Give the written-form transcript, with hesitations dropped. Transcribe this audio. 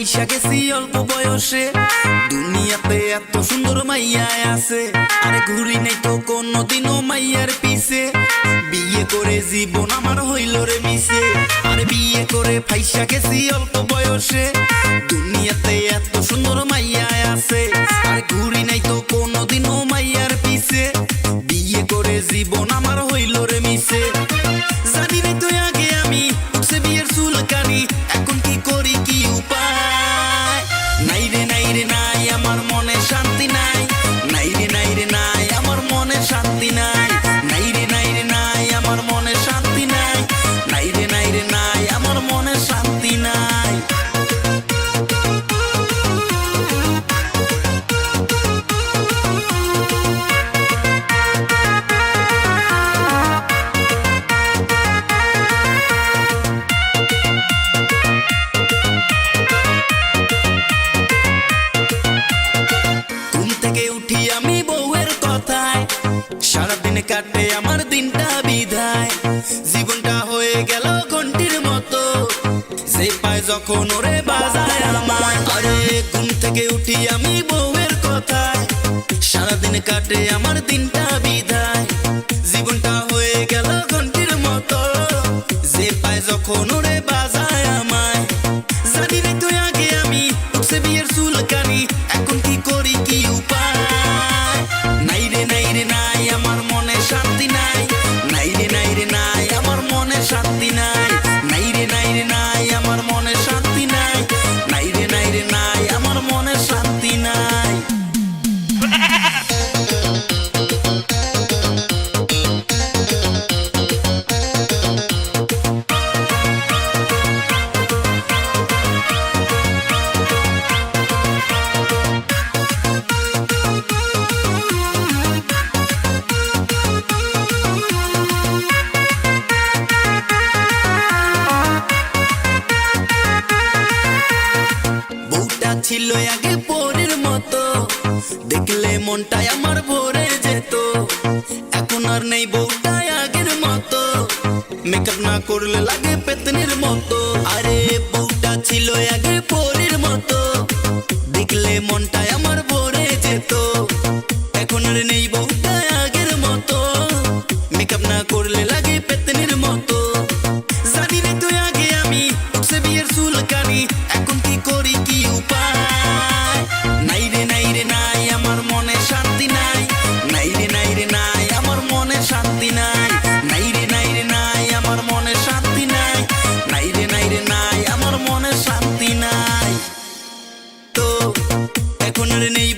ফাইসা গেছি অল্প বয়সে, দুনিয়াতে এত সুন্দর মাইয়া আছে, আরে ঘুরি নাই তো কোনদিনও মাইয়ার পিছে। বিয়ে করে জীবন আমার হইল রে মিশে, আরে বিয়ে করে ফাইসা গেছি অল্প বয়সে, দুনিয়াতে এত সুন্দর মাইয়া আছে, আরে ঘুরি নাই তো কোনদিনও মাইয়ার পিছে। বিয়ে করে জীবন আমার হইল রে মিশে। জানি নাই তো আগে আমি উঠছে বিয়ের চুলকানি, এখন কি করি কি উপায়? নাই রে নাই রে নাই, আমার মনে শান্তি নাই। নাই রে নাই রে নাই, আমার মনে শান্তি নাই। নাই রে নাই রে নাই, আমার মনে শান্তি নাই। নাই রে নাই রে নাই, আমার মনে শান্তি নাই। উঠি আমি বউয়ের কথায়, সারাদিন কাটে আমার দিনটা বিধায়, জীবনটা হয়ে গেল ঘন্টির মতো, যে পায় যখন ওরে বাজায় আমায়। আরে ঘুম থেকে উঠি আমি বউয়ের কথায়, সারাদিন কাটে আমার দিনটা বিধায়, জীবনটা হয়ে গেল ঘন্টির মতো, যে পায় যখন ওরে বাজায় আমায়। জানি রে তুই আগে আমি উঠছে বিয়ের চুলকানি, এখন কি করি কি উপায়? নাই রে নাই রে নাই, আমার মনে শান্তি নাই। নাই রে নাই রে নাই, আমার মনে শান্তি নাই। নাই রে নাই রে নাই, আমার মনে শান্তি নাই। নাই রে নাই রে নাই, আমার মনে শান্তি নাই। ছিল আগে পরের মতো, দেখলে মনটাই আমার ভরে যেত, এখন আর নেই বউটাই আগের মতো, মেকআপ না করলে লাগে পেতনির মতো। আরে বউটা ছিল আগে পরের মতো, দেখলে মনটাই আমার ভরে যেত, এখন আর নেই বউটাই আগের মতো, মেকআপ না করলে লাগে পেতনির মতো। জানি রে তুই আগে আমি উঠছে বিয়ের চুলকানি, এখন কি করি কি উপায়? নাই রে নাই রে নাই, আমার মনে শান্তি নাই। নাই রে নাই রে নাই, আমার মনে শান্তি নাই। নাই রে নাই রে নাই, আমার মনে শান্তি নাই। নাই রে নাই রে নাই, আমার মনে শান্তি নাই। তো এখন আর নেই